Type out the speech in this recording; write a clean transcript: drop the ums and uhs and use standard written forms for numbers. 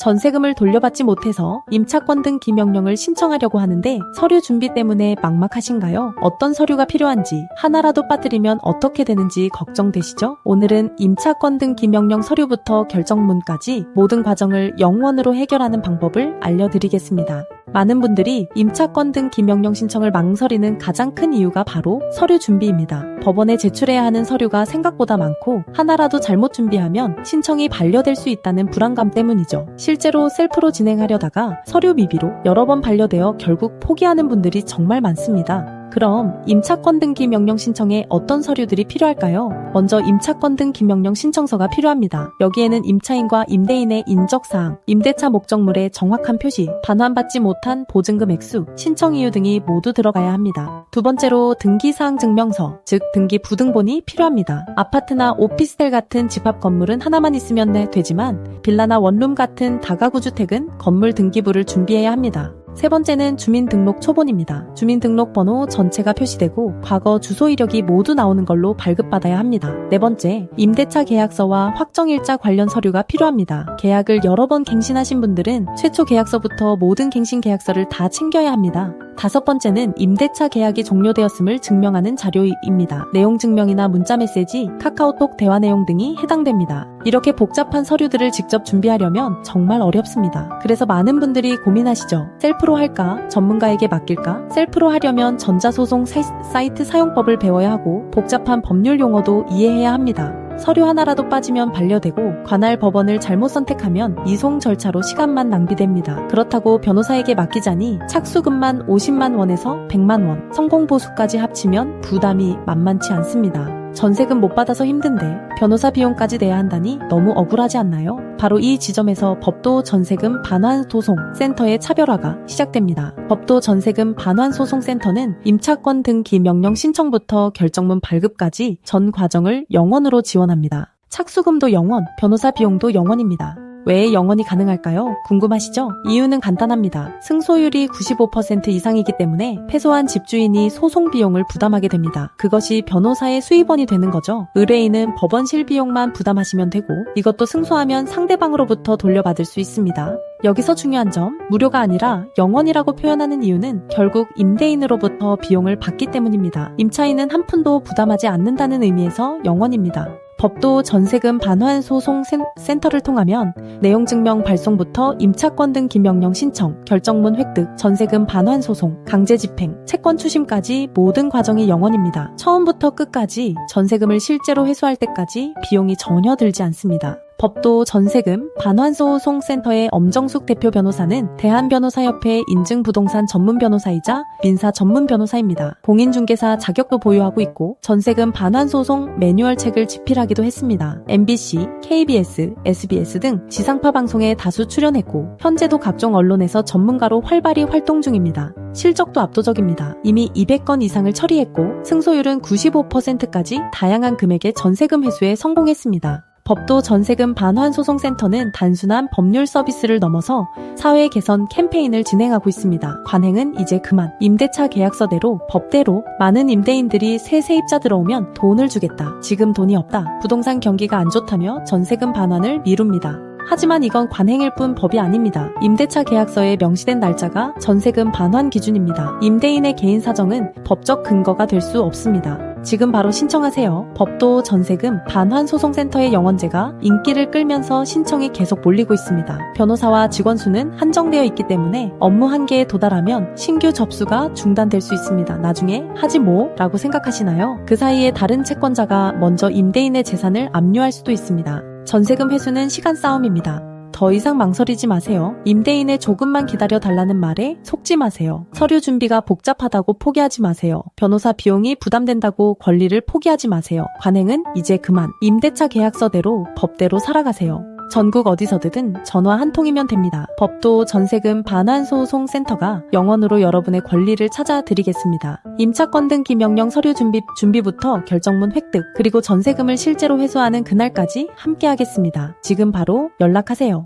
전세금을 돌려받지 못해서 임차권 등기 명령을 신청하려고 하는데 서류 준비 때문에 막막하신가요? 어떤 서류가 필요한지, 하나라도 빠뜨리면 어떻게 되는지 걱정되시죠? 오늘은 임차권 등기 명령 서류부터 결정문까지 모든 과정을 영원으로 해결하는 방법을 알려드리겠습니다. 많은 분들이 임차권 등기 명령 신청을 망설이는 가장 큰 이유가 바로 서류 준비입니다. 법원에 제출해야 하는 서류가 생각보다 많고 하나라도 잘못 준비하면 신청이 반려될 수 있다는 불안감 때문이죠. 실제로 셀프로 진행하려다가 서류 미비로 여러 번 반려되어 결국 포기하는 분들이 정말 많습니다. 그럼 임차권 등기 명령 신청에 어떤 서류들이 필요할까요? 먼저 임차권 등기 명령 신청서가 필요합니다. 여기에는 임차인과 임대인의 인적사항, 임대차 목적물의 정확한 표시, 반환받지 못한 보증금 액수, 신청 이유 등이 모두 들어가야 합니다. 두 번째로 등기사항 증명서, 즉 등기 부등본이 필요합니다. 아파트나 오피스텔 같은 집합 건물은 하나만 있으면 되지만 빌라나 원룸 같은 다가구 주택은 건물 등기부를 준비해야 합니다. 세 번째는 주민등록 초본입니다. 주민등록번호 전체가 표시되고 과거 주소 이력이 모두 나오는 걸로 발급받아야 합니다. 네 번째, 임대차 계약서와 확정일자 관련 서류가 필요합니다. 계약을 여러 번 갱신하신 분들은 최초 계약서부터 모든 갱신 계약서를 다 챙겨야 합니다. 다섯 번째는 임대차 계약이 종료되었음을 증명하는 자료입니다. 내용 증명이나 문자 메시지, 카카오톡 대화 내용 등이 해당됩니다. 이렇게 복잡한 서류들을 직접 준비하려면 정말 어렵습니다. 그래서 많은 분들이 고민하시죠. 셀프로 할까? 전문가에게 맡길까? 셀프로 하려면 전자소송 사이트 사용법을 배워야 하고 복잡한 법률 용어도 이해해야 합니다. 서류 하나라도 빠지면 반려되고 관할 법원을 잘못 선택하면 이송 절차로 시간만 낭비됩니다. 그렇다고 변호사에게 맡기자니 착수금만 50만 원에서 100만 원, 성공보수까지 합치면 부담이 만만치 않습니다. 전세금 못 받아서 힘든데 변호사 비용까지 내야 한다니 너무 억울하지 않나요? 바로 이 지점에서 법도 전세금 반환소송센터의 차별화가 시작됩니다. 법도 전세금 반환소송센터는 임차권 등기 명령 신청부터 결정문 발급까지 전 과정을 영원으로 지원합니다. 착수금도 영원, 변호사 비용도 영원입니다. 왜 영원이 가능할까요? 궁금하시죠? 이유는 간단합니다. 승소율이 95% 이상이기 때문에 패소한 집주인이 소송 비용을 부담하게 됩니다. 그것이 변호사의 수입원이 되는 거죠. 의뢰인은 법원 실비용만 부담하시면 되고 이것도 승소하면 상대방으로부터 돌려받을 수 있습니다. 여기서 중요한 점, 무료가 아니라 영원이라고 표현하는 이유는 결국 임대인으로부터 비용을 받기 때문입니다. 임차인은 한 푼도 부담하지 않는다는 의미에서 영원입니다. 법도 전세금 반환소송센터를 통하면 내용증명 발송부터 임차권 등기 명령 신청, 결정문 획득, 전세금 반환소송, 강제집행, 채권 추심까지 모든 과정이 영원입니다. 처음부터 끝까지 전세금을 실제로 회수할 때까지 비용이 전혀 들지 않습니다. 법도 전세금 반환소송센터의 엄정숙 대표 변호사는 대한변호사협회 인증부동산 전문변호사이자 민사 전문변호사입니다. 공인중개사 자격도 보유하고 있고 전세금 반환소송 매뉴얼 책을 집필하기도 했습니다. MBC, KBS, SBS 등 지상파 방송에 다수 출연했고 현재도 각종 언론에서 전문가로 활발히 활동 중입니다. 실적도 압도적입니다. 이미 200건 이상을 처리했고 승소율은 95%까지 다양한 금액의 전세금 회수에 성공했습니다. 법도 전세금 반환소송센터는 단순한 법률 서비스를 넘어서 사회 개선 캠페인을 진행하고 있습니다. 관행은 이제 그만. 임대차 계약서대로 법대로 많은 임대인들이 새 세입자 들어오면 돈을 주겠다. 지금 돈이 없다. 부동산 경기가 안 좋다며 전세금 반환을 미룹니다. 하지만 이건 관행일 뿐 법이 아닙니다. 임대차 계약서에 명시된 날짜가 전세금 반환 기준입니다. 임대인의 개인 사정은 법적 근거가 될 수 없습니다. 지금 바로 신청하세요. 법도 전세금 반환소송센터의 영원제가 인기를 끌면서 신청이 계속 몰리고 있습니다. 변호사와 직원 수는 한정되어 있기 때문에 업무 한계에 도달하면 신규 접수가 중단될 수 있습니다. 나중에 하지 뭐? 라고 생각하시나요? 그 사이에 다른 채권자가 먼저 임대인의 재산을 압류할 수도 있습니다. 전세금 회수는 시간 싸움입니다. 더 이상 망설이지 마세요. 임대인의 조금만 기다려 달라는 말에 속지 마세요. 서류 준비가 복잡하다고 포기하지 마세요. 변호사 비용이 부담된다고 권리를 포기하지 마세요. 관행은 이제 그만. 임대차 계약서대로 법대로 살아가세요. 전국 어디서든 전화 한 통이면 됩니다. 법도 전세금 반환소송센터가 영원으로 여러분의 권리를 찾아드리겠습니다. 임차권 등기 명령 서류 준비부터 결정문 획득, 그리고 전세금을 실제로 회수하는 그날까지 함께하겠습니다. 지금 바로 연락하세요.